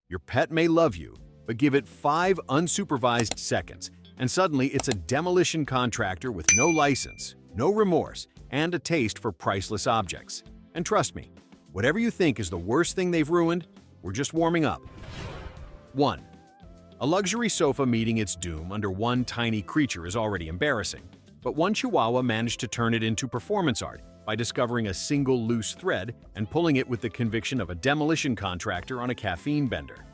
Your pet may love you, but give it 5 unsupervised seconds, and suddenly it's a demolition contractor with no license, no remorse, and a taste for priceless objects. And trust me, whatever you think is the worst thing they've ruined, we're just warming up. 1. A luxury sofa meeting its doom under one tiny creature is already embarrassing, but one Chihuahua managed to turn it into performance art by discovering a single loose thread and pulling it with the conviction of a demolition contractor on a caffeine bender.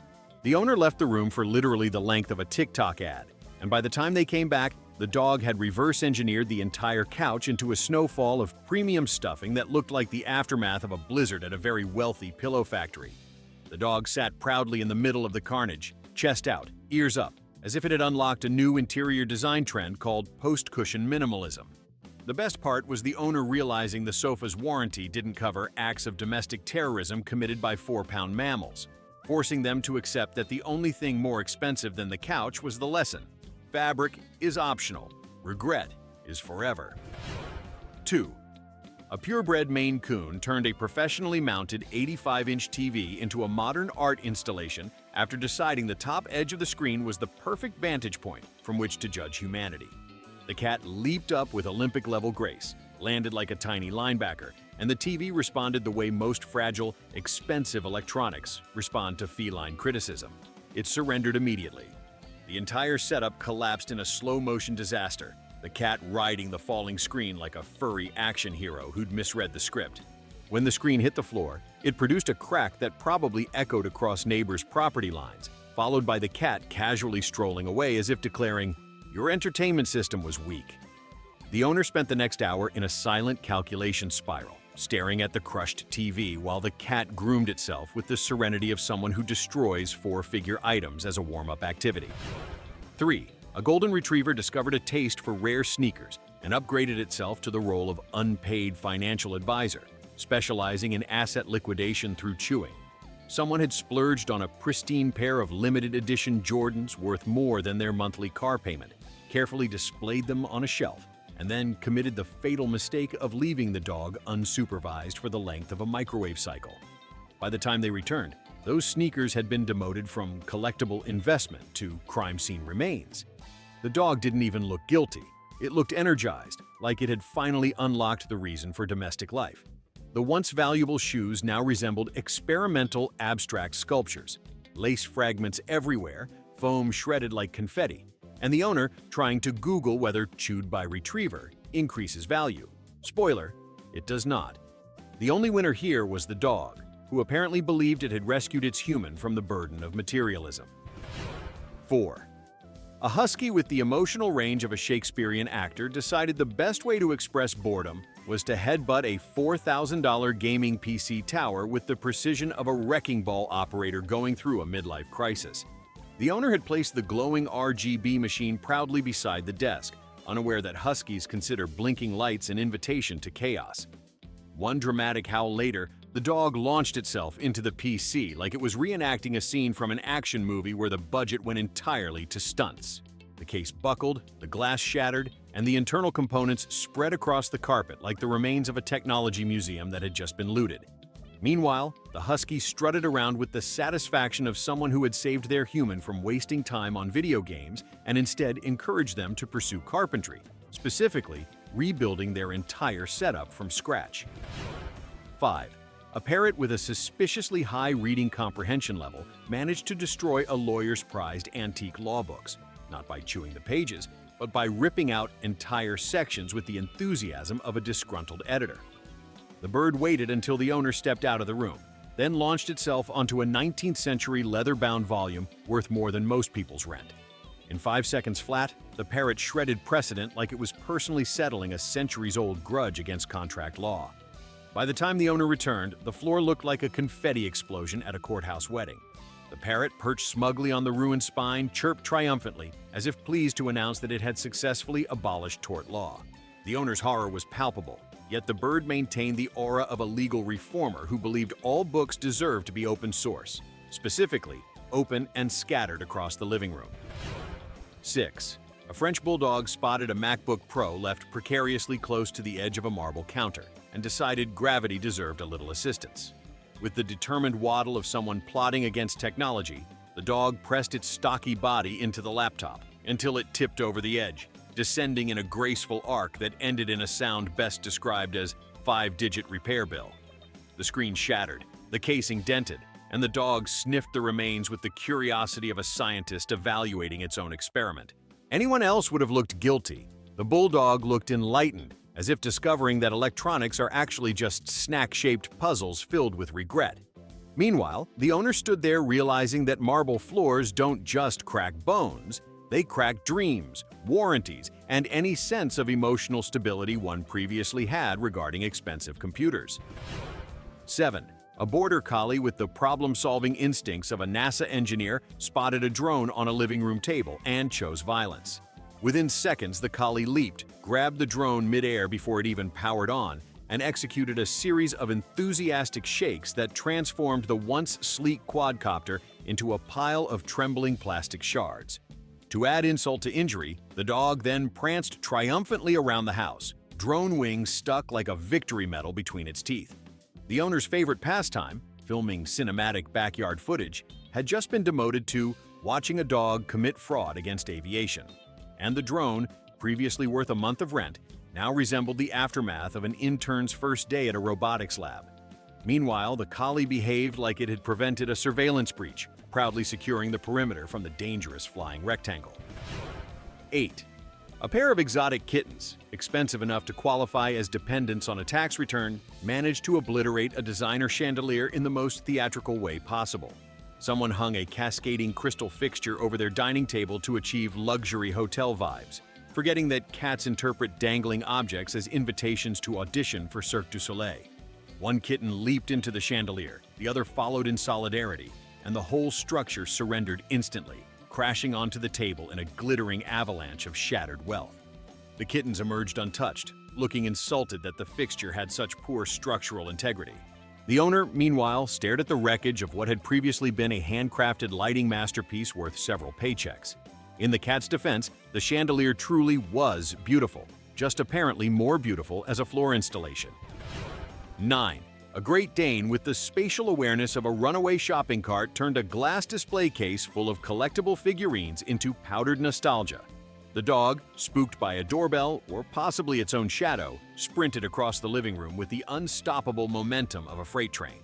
The owner left the room for literally the length of a TikTok ad, and by the time they came back, the dog had reverse-engineered the entire couch into a snowfall of premium stuffing that looked like the aftermath of a blizzard at a very wealthy pillow factory. The dog sat proudly in the middle of the carnage, chest out, ears up, as if it had unlocked a new interior design trend called post-cushion minimalism. The best part was the owner realizing the sofa's warranty didn't cover acts of domestic terrorism committed by 4-pound mammals, forcing them to accept that the only thing more expensive than the couch was the lesson. Fabric is optional. Regret is forever. 2. A purebred Maine Coon turned a professionally mounted 85-inch TV into a modern art installation after deciding the top edge of the screen was the perfect vantage point from which to judge humanity. The cat leaped up with Olympic-level grace, landed like a tiny linebacker, and the TV responded the way most fragile, expensive electronics respond to feline criticism. It surrendered immediately. The entire setup collapsed in a slow-motion disaster, the cat riding the falling screen like a furry action hero who'd misread the script. When the screen hit the floor, it produced a crack that probably echoed across neighbors' property lines, followed by the cat casually strolling away as if declaring, "Your entertainment system was weak." The owner spent the next hour in a silent calculation spiral, staring at the crushed TV while the cat groomed itself with the serenity of someone who destroys 4-figure items as a warm-up activity. 3. A golden retriever discovered a taste for rare sneakers and upgraded itself to the role of unpaid financial advisor, specializing in asset liquidation through chewing. Someone had splurged on a pristine pair of limited edition Jordans worth more than their monthly car payment, carefully displayed them on a shelf, and then committed the fatal mistake of leaving the dog unsupervised for the length of a microwave cycle. By the time they returned, those sneakers had been demoted from collectible investment to crime scene remains. The dog didn't even look guilty. It looked energized, like it had finally unlocked the reason for domestic life. The once valuable shoes now resembled experimental abstract sculptures, lace fragments everywhere, foam shredded like confetti, and the owner trying to Google whether chewed by retriever increases value. Spoiler, it does not. The only winner here was the dog, who apparently believed it had rescued its human from the burden of materialism. 4. A husky with the emotional range of a Shakespearean actor decided the best way to express boredom was to headbutt a $4,000 gaming PC tower with the precision of a wrecking ball operator going through a midlife crisis. The owner had placed the glowing RGB machine proudly beside the desk, unaware that huskies consider blinking lights an invitation to chaos. One dramatic howl later, the dog launched itself into the PC like it was reenacting a scene from an action movie where the budget went entirely to stunts. The case buckled, the glass shattered, and the internal components spread across the carpet like the remains of a technology museum that had just been looted. Meanwhile, the husky strutted around with the satisfaction of someone who had saved their human from wasting time on video games and instead encouraged them to pursue carpentry, specifically rebuilding their entire setup from scratch. 5. A parrot with a suspiciously high reading comprehension level managed to destroy a lawyer's prized antique law books, not by chewing the pages, but by ripping out entire sections with the enthusiasm of a disgruntled editor. The bird waited until the owner stepped out of the room, then launched itself onto a 19th century leather-bound volume worth more than most people's rent. In 5 seconds flat, the parrot shredded precedent like it was personally settling a centuries-old grudge against contract law. By the time the owner returned, the floor looked like a confetti explosion at a courthouse wedding. The parrot, perched smugly on the ruined spine, chirped triumphantly, as if pleased to announce that it had successfully abolished tort law. The owner's horror was palpable, yet the bird maintained the aura of a legal reformer who believed all books deserved to be open source, specifically, open and scattered across the living room. 6. A French bulldog spotted a MacBook Pro left precariously close to the edge of a marble counter and decided gravity deserved a little assistance. With the determined waddle of someone plotting against technology, the dog pressed its stocky body into the laptop until it tipped over the edge, descending in a graceful arc that ended in a sound best described as five-digit repair bill. The screen shattered, the casing dented, and the dog sniffed the remains with the curiosity of a scientist evaluating its own experiment. Anyone else would have looked guilty. The bulldog looked enlightened, as if discovering that electronics are actually just snack-shaped puzzles filled with regret. Meanwhile, the owner stood there realizing that marble floors don't just crack bones, they crack dreams, warranties, and any sense of emotional stability one previously had regarding expensive computers. 7. A border collie with the problem-solving instincts of a NASA engineer spotted a drone on a living room table and chose violence. Within seconds, the collie leaped, grabbed the drone mid-air before it even powered on, and executed a series of enthusiastic shakes that transformed the once sleek quadcopter into a pile of trembling plastic shards. To add insult to injury, the dog then pranced triumphantly around the house, drone wings stuck like a victory medal between its teeth. The owner's favorite pastime, filming cinematic backyard footage, had just been demoted to watching a dog commit fraud against aviation. And the drone, previously worth a month of rent, now resembled the aftermath of an intern's first day at a robotics lab. Meanwhile, the collie behaved like it had prevented a surveillance breach, proudly securing the perimeter from the dangerous flying rectangle. 8. A pair of exotic kittens, expensive enough to qualify as dependents on a tax return, managed to obliterate a designer chandelier in the most theatrical way possible. Someone hung a cascading crystal fixture over their dining table to achieve luxury hotel vibes, forgetting that cats interpret dangling objects as invitations to audition for Cirque du Soleil. One kitten leaped into the chandelier, the other followed in solidarity, and the whole structure surrendered instantly, crashing onto the table in a glittering avalanche of shattered wealth. The kittens emerged untouched, looking insulted that the fixture had such poor structural integrity. The owner, meanwhile, stared at the wreckage of what had previously been a handcrafted lighting masterpiece worth several paychecks. In the cat's defense, the chandelier truly was beautiful, just apparently more beautiful as a floor installation. 9. A Great Dane with the spatial awareness of a runaway shopping cart turned a glass display case full of collectible figurines into powdered nostalgia. The dog, spooked by a doorbell or possibly its own shadow, sprinted across the living room with the unstoppable momentum of a freight train.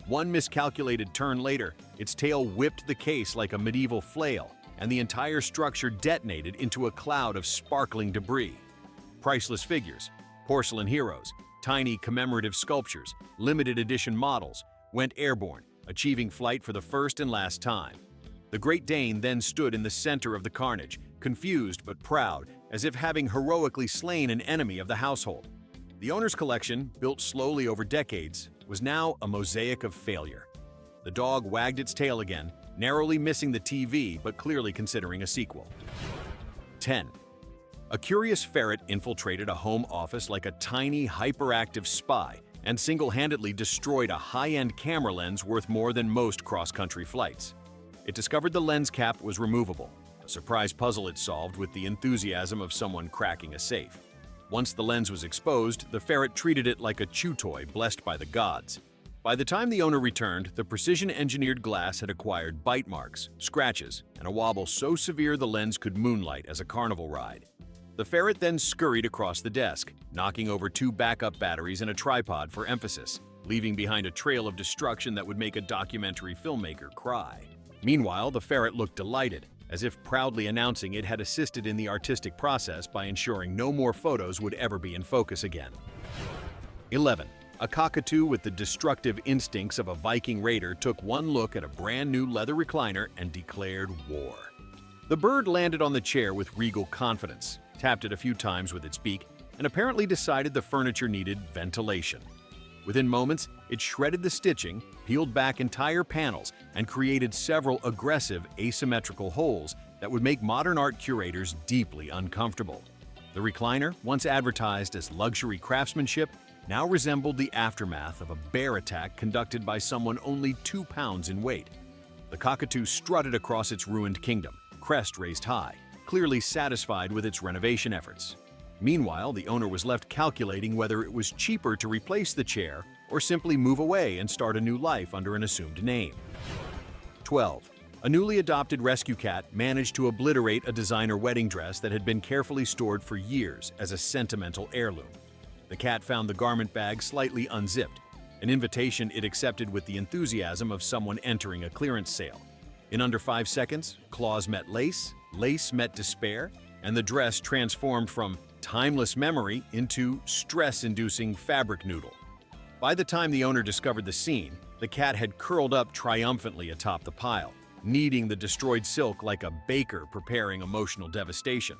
One miscalculated turn later, its tail whipped the case like a medieval flail, and the entire structure detonated into a cloud of sparkling debris. Priceless figures, porcelain heroes, tiny commemorative sculptures, limited edition models, went airborne, achieving flight for the first and last time. The Great Dane then stood in the center of the carnage, confused but proud, as if having heroically slain an enemy of the household. The owner's collection, built slowly over decades, was now a mosaic of failure. The dog wagged its tail again, narrowly missing the TV but clearly considering a sequel. 10. A curious ferret infiltrated a home office like a tiny, hyperactive spy and single-handedly destroyed a high-end camera lens worth more than most cross-country flights. It discovered the lens cap was removable, a surprise puzzle it solved with the enthusiasm of someone cracking a safe. Once the lens was exposed, the ferret treated it like a chew toy blessed by the gods. By the time the owner returned, the precision-engineered glass had acquired bite marks, scratches, and a wobble so severe the lens could moonlight as a carnival ride. The ferret then scurried across the desk, knocking over 2 backup batteries and a tripod for emphasis, leaving behind a trail of destruction that would make a documentary filmmaker cry. Meanwhile, the ferret looked delighted, as if proudly announcing it had assisted in the artistic process by ensuring no more photos would ever be in focus again. 11. A cockatoo with the destructive instincts of a Viking raider took one look at a brand new leather recliner and declared war. The bird landed on the chair with regal confidence, tapped it a few times with its beak, and apparently decided the furniture needed ventilation. Within moments, it shredded the stitching, peeled back entire panels, and created several aggressive, asymmetrical holes that would make modern art curators deeply uncomfortable. The recliner, once advertised as luxury craftsmanship, now resembled the aftermath of a bear attack conducted by someone only 2 pounds in weight. The cockatoo strutted across its ruined kingdom, crest raised high, clearly satisfied with its renovation efforts. Meanwhile, the owner was left calculating whether it was cheaper to replace the chair or simply move away and start a new life under an assumed name. 12. A newly adopted rescue cat managed to obliterate a designer wedding dress that had been carefully stored for years as a sentimental heirloom. The cat found the garment bag slightly unzipped, an invitation it accepted with the enthusiasm of someone entering a clearance sale. In under 5 seconds, claws met lace, lace met despair, and the dress transformed from timeless memory into stress-inducing fabric noodle. By the time the owner discovered the scene, the cat had curled up triumphantly atop the pile, kneading the destroyed silk like a baker preparing emotional devastation.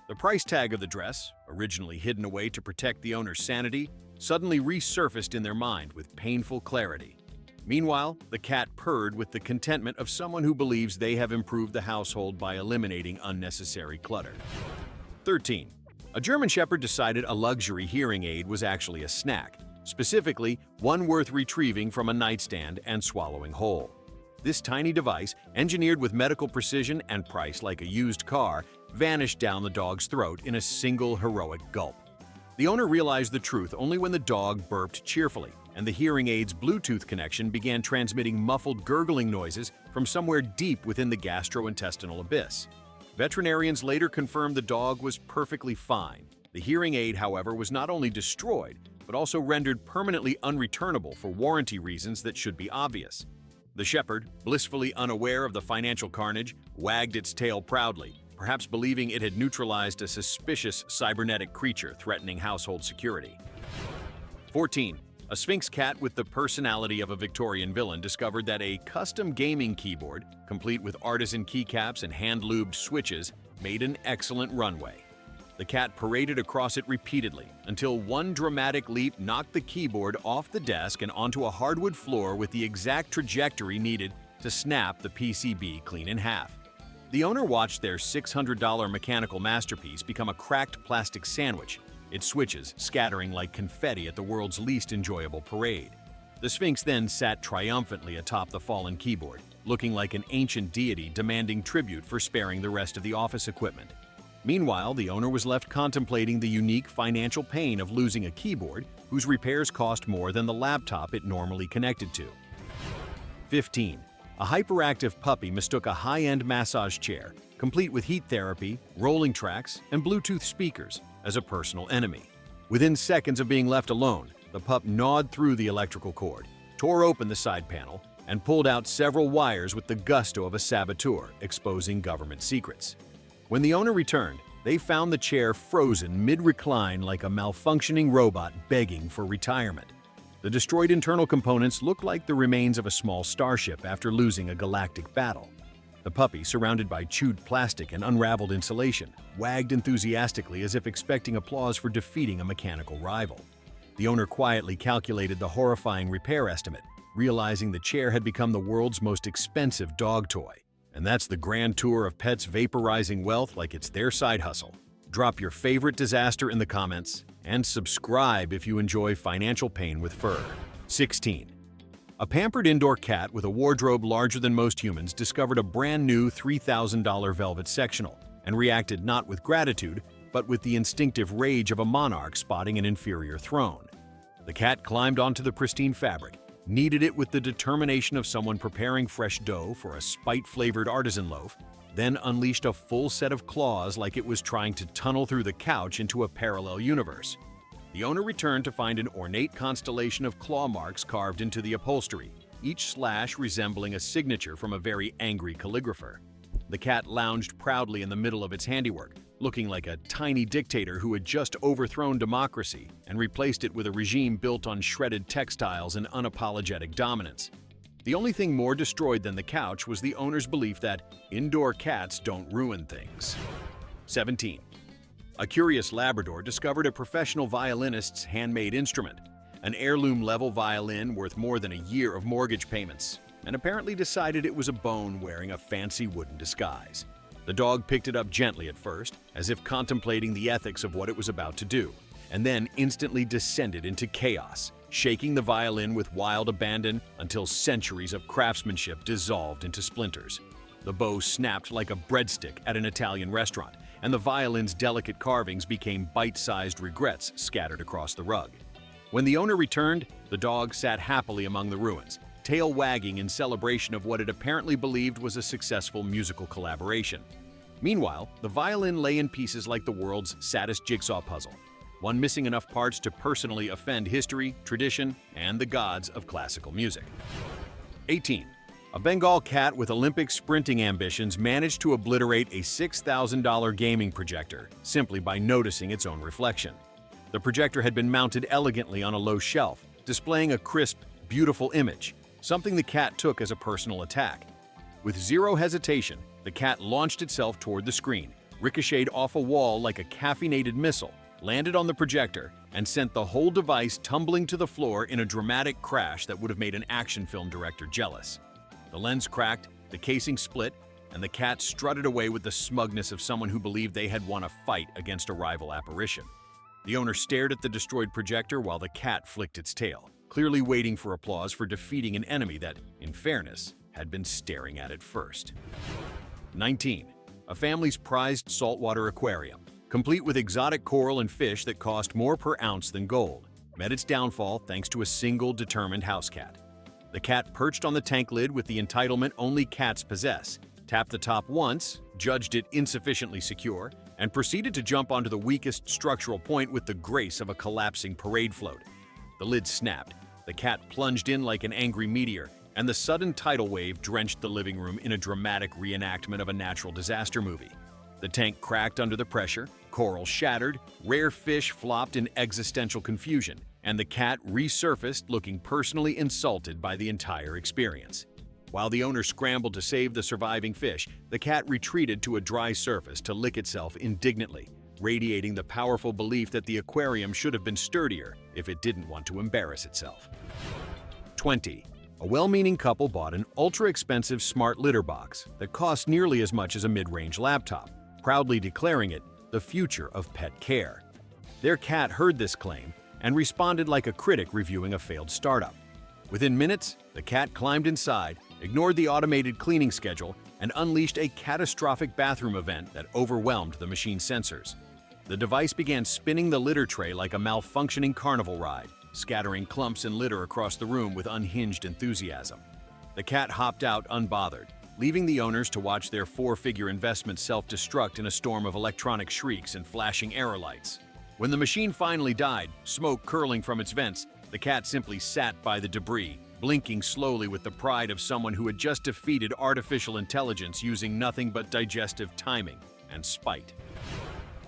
The price tag of the dress, originally hidden away to protect the owner's sanity, suddenly resurfaced in their mind with painful clarity. Meanwhile, the cat purred with the contentment of someone who believes they have improved the household by eliminating unnecessary clutter. 13. A German Shepherd decided a luxury hearing aid was actually a snack, specifically one worth retrieving from a nightstand and swallowing whole. This tiny device, engineered with medical precision and priced like a used car, vanished down the dog's throat in a single heroic gulp. The owner realized the truth only when the dog burped cheerfully, and the hearing aid's Bluetooth connection began transmitting muffled gurgling noises from somewhere deep within the gastrointestinal abyss. Veterinarians later confirmed the dog was perfectly fine. The hearing aid, however, was not only destroyed, but also rendered permanently unreturnable for warranty reasons that should be obvious. The shepherd, blissfully unaware of the financial carnage, wagged its tail proudly, perhaps believing it had neutralized a suspicious cybernetic creature threatening household security. 14. A Sphinx cat with the personality of a Victorian villain discovered that a custom gaming keyboard, complete with artisan keycaps and hand-lubed switches, made an excellent runway. The cat paraded across it repeatedly until one dramatic leap knocked the keyboard off the desk and onto a hardwood floor with the exact trajectory needed to snap the PCB clean in half. The owner watched their $600 mechanical masterpiece become a cracked plastic sandwich, its switches scattering like confetti at the world's least enjoyable parade. The Sphinx then sat triumphantly atop the fallen keyboard, looking like an ancient deity demanding tribute for sparing the rest of the office equipment. Meanwhile, the owner was left contemplating the unique financial pain of losing a keyboard whose repairs cost more than the laptop it normally connected to. 15. A hyperactive puppy mistook a high-end massage chair, complete with heat therapy, rolling tracks, and Bluetooth speakers, as a personal enemy. Within seconds of being left alone, the pup gnawed through the electrical cord, tore open the side panel, and pulled out several wires with the gusto of a saboteur, exposing government secrets. When the owner returned, they found the chair frozen mid-recline like a malfunctioning robot begging for retirement. The destroyed internal components looked like the remains of a small starship after losing a galactic battle. The puppy, surrounded by chewed plastic and unraveled insulation, wagged enthusiastically as if expecting applause for defeating a mechanical rival. The owner quietly calculated the horrifying repair estimate, realizing the chair had become the world's most expensive dog toy. And that's the grand tour of pets vaporizing wealth like it's their side hustle. Drop your favorite disaster in the comments and subscribe if you enjoy financial pain with fur. 16. A pampered indoor cat with a wardrobe larger than most humans discovered a brand new $3,000 velvet sectional and reacted not with gratitude, but with the instinctive rage of a monarch spotting an inferior throne. The cat climbed onto the pristine fabric, kneaded it with the determination of someone preparing fresh dough for a spite-flavored artisan loaf, then unleashed a full set of claws like it was trying to tunnel through the couch into a parallel universe. The owner returned to find an ornate constellation of claw marks carved into the upholstery, each slash resembling a signature from a very angry calligrapher. The cat lounged proudly in the middle of its handiwork, looking like a tiny dictator who had just overthrown democracy and replaced it with a regime built on shredded textiles and unapologetic dominance. The only thing more destroyed than the couch was the owner's belief that indoor cats don't ruin things. 17. A curious Labrador discovered a professional violinist's handmade instrument, an heirloom-level violin worth more than a year of mortgage payments, and apparently decided it was a bone wearing a fancy wooden disguise. The dog picked it up gently at first, as if contemplating the ethics of what it was about to do, and then instantly descended into chaos, shaking the violin with wild abandon until centuries of craftsmanship dissolved into splinters. The bow snapped like a breadstick at an Italian restaurant, and the violin's delicate carvings became bite-sized regrets scattered across the rug. When the owner returned, the dog sat happily among the ruins, tail wagging in celebration of what it apparently believed was a successful musical collaboration. Meanwhile, the violin lay in pieces like the world's saddest jigsaw puzzle, one missing enough parts to personally offend history, tradition, and the gods of classical music. 18. A Bengal cat with Olympic sprinting ambitions managed to obliterate a $6,000 gaming projector simply by noticing its own reflection. The projector had been mounted elegantly on a low shelf, displaying a crisp, beautiful image, something the cat took as a personal attack. With zero hesitation, the cat launched itself toward the screen, ricocheted off a wall like a caffeinated missile, landed on the projector, and sent the whole device tumbling to the floor in a dramatic crash that would have made an action film director jealous. The lens cracked, the casing split, and the cat strutted away with the smugness of someone who believed they had won a fight against a rival apparition. The owner stared at the destroyed projector while the cat flicked its tail, clearly waiting for applause for defeating an enemy that, in fairness, had been staring at it first. 19. A family's prized saltwater aquarium, complete with exotic coral and fish that cost more per ounce than gold, met its downfall thanks to a single determined house cat. The cat perched on the tank lid with the entitlement only cats possess, tapped the top once, judged it insufficiently secure, and proceeded to jump onto the weakest structural point with the grace of a collapsing parade float. The lid snapped, the cat plunged in like an angry meteor, and the sudden tidal wave drenched the living room in a dramatic reenactment of a natural disaster movie. The tank cracked under the pressure, coral shattered, rare fish flopped in existential confusion, and the cat resurfaced looking personally insulted by the entire experience. While the owner scrambled to save the surviving fish, the cat retreated to a dry surface to lick itself indignantly, radiating the powerful belief that the aquarium should have been sturdier if it didn't want to embarrass itself. 20. A well-meaning couple bought an ultra-expensive smart litter box that cost nearly as much as a mid-range laptop, proudly declaring it the future of pet care. Their cat heard this claim and responded like a critic reviewing a failed startup. Within minutes, the cat climbed inside, ignored the automated cleaning schedule, and unleashed a catastrophic bathroom event that overwhelmed the machine's sensors. The device began spinning the litter tray like a malfunctioning carnival ride, scattering clumps and litter across the room with unhinged enthusiasm. The cat hopped out unbothered, leaving the owners to watch their four-figure investment self-destruct in a storm of electronic shrieks and flashing error lights. When the machine finally died, smoke curling from its vents, the cat simply sat by the debris, blinking slowly with the pride of someone who had just defeated artificial intelligence using nothing but digestive timing and spite.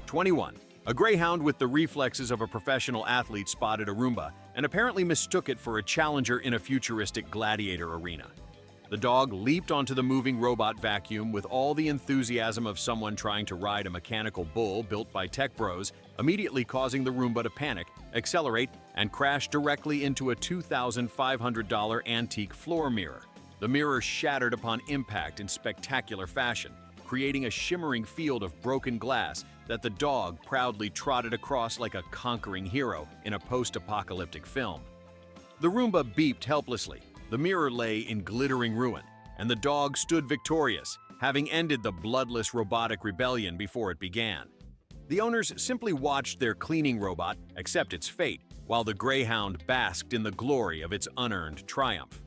21. A greyhound with the reflexes of a professional athlete spotted a Roomba and apparently mistook it for a challenger in a futuristic gladiator arena. The dog leaped onto the moving robot vacuum with all the enthusiasm of someone trying to ride a mechanical bull built by tech bros, immediately causing the Roomba to panic, accelerate, and crash directly into a $2,500 antique floor mirror. The mirror shattered upon impact in spectacular fashion, creating a shimmering field of broken glass that the dog proudly trotted across like a conquering hero in a post-apocalyptic film. The Roomba beeped helplessly, the mirror lay in glittering ruin, and the dog stood victorious, having ended the bloodless robotic rebellion before it began. The owners simply watched their cleaning robot accept its fate, while the greyhound basked in the glory of its unearned triumph.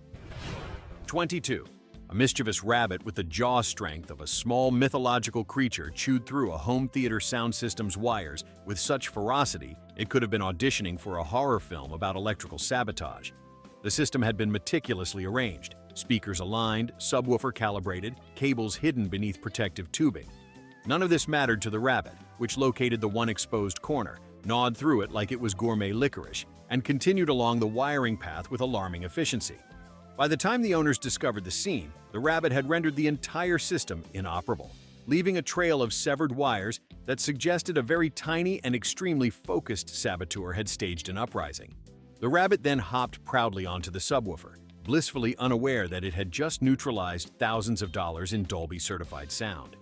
22. A mischievous rabbit with the jaw strength of a small mythological creature chewed through a home theater sound system's wires with such ferocity it could have been auditioning for a horror film about electrical sabotage. The system had been meticulously arranged, speakers aligned, subwoofer calibrated, cables hidden beneath protective tubing. None of this mattered to the rabbit, which located the one exposed corner, gnawed through it like it was gourmet licorice, and continued along the wiring path with alarming efficiency. By the time the owners discovered the scene, the rabbit had rendered the entire system inoperable, leaving a trail of severed wires that suggested a very tiny and extremely focused saboteur had staged an uprising. The rabbit then hopped proudly onto the subwoofer, blissfully unaware that it had just neutralized thousands of dollars in Dolby-certified sound.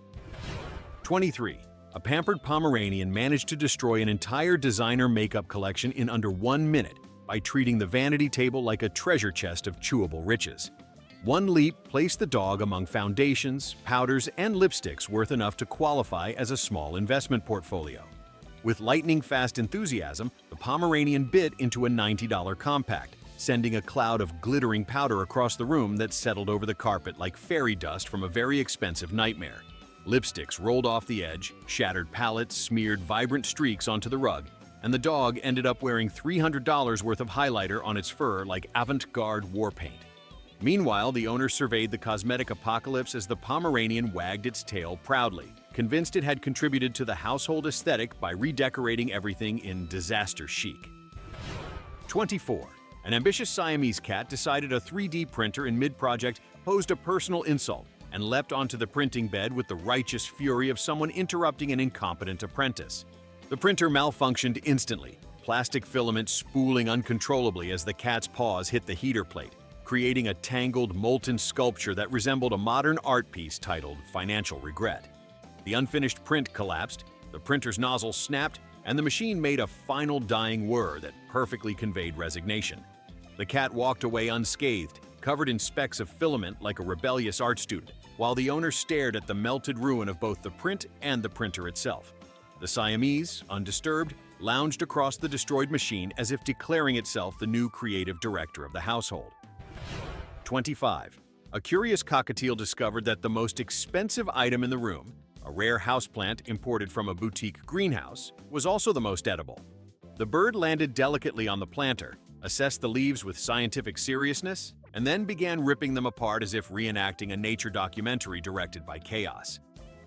23. A pampered Pomeranian managed to destroy an entire designer makeup collection in under 1 minute by treating the vanity table like a treasure chest of chewable riches. One leap placed the dog among foundations, powders, and lipsticks worth enough to qualify as a small investment portfolio. With lightning-fast enthusiasm, the Pomeranian bit into a $90 compact, sending a cloud of glittering powder across the room that settled over the carpet like fairy dust from a very expensive nightmare. Lipsticks rolled off the edge, shattered palettes smeared vibrant streaks onto the rug, and the dog ended up wearing $300 worth of highlighter on its fur like avant-garde war paint. Meanwhile, the owner surveyed the cosmetic apocalypse as the Pomeranian wagged its tail proudly, convinced it had contributed to the household aesthetic by redecorating everything in disaster chic. 24. An ambitious Siamese cat decided a 3D printer in mid-project posed a personal insult and leapt onto the printing bed with the righteous fury of someone interrupting an incompetent apprentice. The printer malfunctioned instantly, plastic filament spooling uncontrollably as the cat's paws hit the heater plate, creating a tangled, molten sculpture that resembled a modern art piece titled Financial Regret. The unfinished print collapsed, the printer's nozzle snapped, and the machine made a final dying whir that perfectly conveyed resignation. The cat walked away unscathed, covered in specks of filament like a rebellious art student, while the owner stared at the melted ruin of both the print and the printer itself. The Siamese, undisturbed, lounged across the destroyed machine as if declaring itself the new creative director of the household. 25. A curious cockatiel discovered that the most expensive item in the room, a rare houseplant imported from a boutique greenhouse, was also the most edible. The bird landed delicately on the planter, assessed the leaves with scientific seriousness, and then began ripping them apart as if reenacting a nature documentary directed by chaos.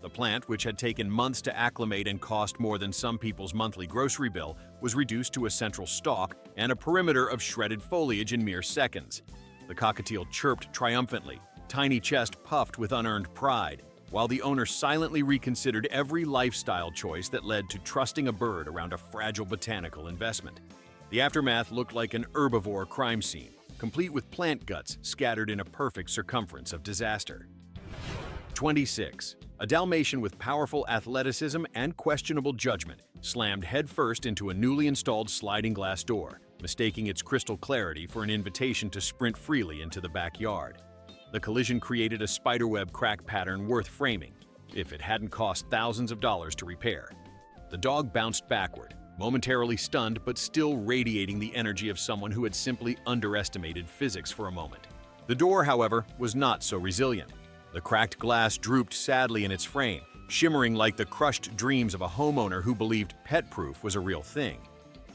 The plant, which had taken months to acclimate and cost more than some people's monthly grocery bill, was reduced to a central stalk and a perimeter of shredded foliage in mere seconds. The cockatiel chirped triumphantly, tiny chest puffed with unearned pride, while the owner silently reconsidered every lifestyle choice that led to trusting a bird around a fragile botanical investment. The aftermath looked like an herbivore crime scene, complete with plant guts scattered in a perfect circumference of disaster. 26. A Dalmatian with powerful athleticism and questionable judgment slammed headfirst into a newly installed sliding glass door, mistaking its crystal clarity for an invitation to sprint freely into the backyard. The collision created a spiderweb crack pattern worth framing, if it hadn't cost thousands of dollars to repair. The dog bounced backward, momentarily stunned but still radiating the energy of someone who had simply underestimated physics for a moment. The door, however, was not so resilient. The cracked glass drooped sadly in its frame, shimmering like the crushed dreams of a homeowner who believed pet-proof was a real thing.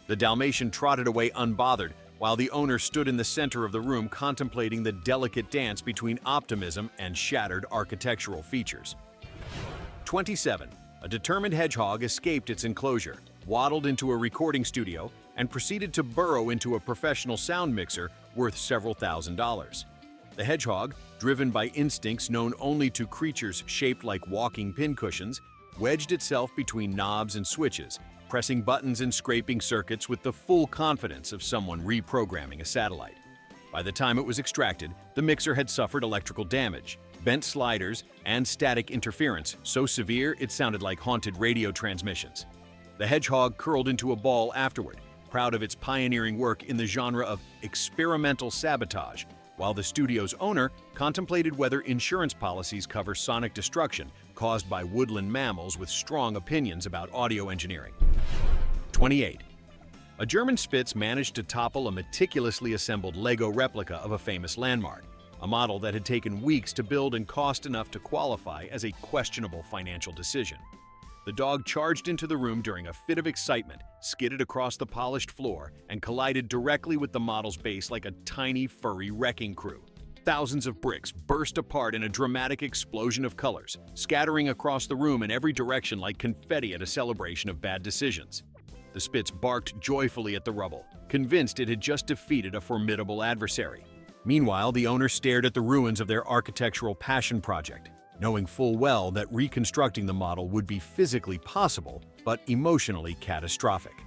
The Dalmatian trotted away unbothered, while the owner stood in the center of the room contemplating the delicate dance between optimism and shattered architectural features. 27. A determined hedgehog escaped its enclosure, waddled into a recording studio, and proceeded to burrow into a professional sound mixer worth several $1,000s. The hedgehog, driven by instincts known only to creatures shaped like walking pincushions, wedged itself between knobs and switches, pressing buttons and scraping circuits with the full confidence of someone reprogramming a satellite. By the time it was extracted, the mixer had suffered electrical damage, bent sliders, and static interference so severe it sounded like haunted radio transmissions. The hedgehog curled into a ball afterward, proud of its pioneering work in the genre of experimental sabotage, while the studio's owner contemplated whether insurance policies cover sonic destruction caused by woodland mammals with strong opinions about audio engineering. 28. A German Spitz managed to topple a meticulously assembled Lego replica of a famous landmark, a model that had taken weeks to build and cost enough to qualify as a questionable financial decision. The dog charged into the room during a fit of excitement, skidded across the polished floor, and collided directly with the model's base like a tiny, furry wrecking crew. Thousands of bricks burst apart in a dramatic explosion of colors, scattering across the room in every direction like confetti at a celebration of bad decisions. The Spitz barked joyfully at the rubble, convinced it had just defeated a formidable adversary. Meanwhile, the owner stared at the ruins of their architectural passion project, knowing full well that reconstructing the model would be physically possible, but emotionally catastrophic.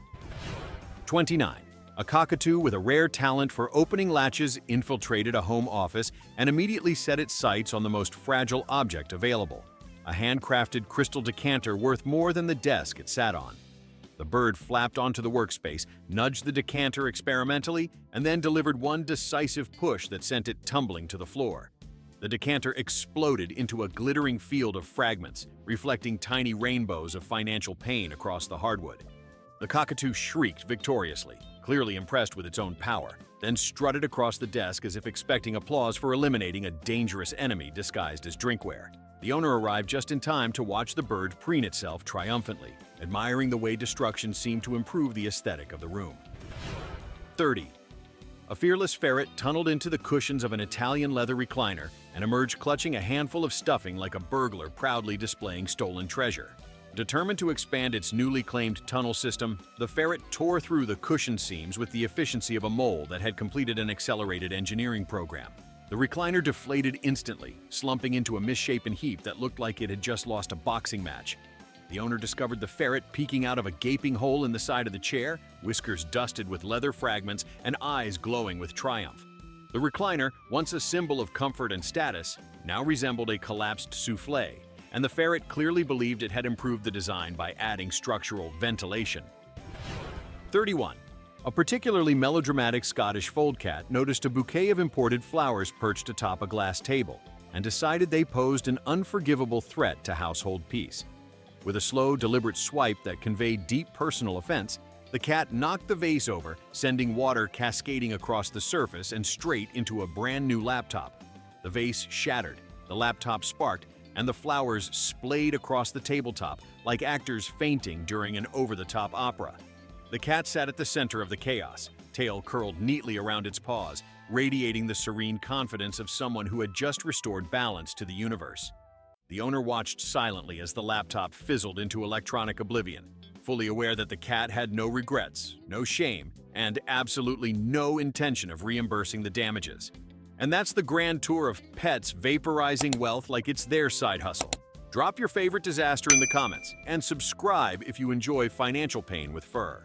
29. A cockatoo with a rare talent for opening latches infiltrated a home office and immediately set its sights on the most fragile object available, a handcrafted crystal decanter worth more than the desk it sat on. The bird flapped onto the workspace, nudged the decanter experimentally, and then delivered one decisive push that sent it tumbling to the floor. The decanter exploded into a glittering field of fragments, reflecting tiny rainbows of financial pain across the hardwood. The cockatoo shrieked victoriously, clearly impressed with its own power, then strutted across the desk as if expecting applause for eliminating a dangerous enemy disguised as drinkware. The owner arrived just in time to watch the bird preen itself triumphantly, admiring the way destruction seemed to improve the aesthetic of the room. 30. A fearless ferret tunneled into the cushions of an Italian leather recliner and emerged clutching a handful of stuffing like a burglar proudly displaying stolen treasure. Determined to expand its newly claimed tunnel system, the ferret tore through the cushion seams with the efficiency of a mole that had completed an accelerated engineering program. The recliner deflated instantly, slumping into a misshapen heap that looked like it had just lost a boxing match. The owner discovered the ferret peeking out of a gaping hole in the side of the chair, whiskers dusted with leather fragments and eyes glowing with triumph. The recliner, once a symbol of comfort and status, now resembled a collapsed soufflé, and the ferret clearly believed it had improved the design by adding structural ventilation. 31. A particularly melodramatic Scottish fold cat noticed a bouquet of imported flowers perched atop a glass table and decided they posed an unforgivable threat to household peace. With a slow, deliberate swipe that conveyed deep personal offense, the cat knocked the vase over, sending water cascading across the surface and straight into a brand new laptop. The vase shattered, the laptop sparked, and the flowers splayed across the tabletop like actors fainting during an over-the-top opera. The cat sat at the center of the chaos, tail curled neatly around its paws, radiating the serene confidence of someone who had just restored balance to the universe. The owner watched silently as the laptop fizzled into electronic oblivion, fully aware that the cat had no regrets, no shame, and absolutely no intention of reimbursing the damages. And that's the grand tour of pets vaporizing wealth like it's their side hustle. Drop your favorite disaster in the comments and subscribe if you enjoy financial pain with fur.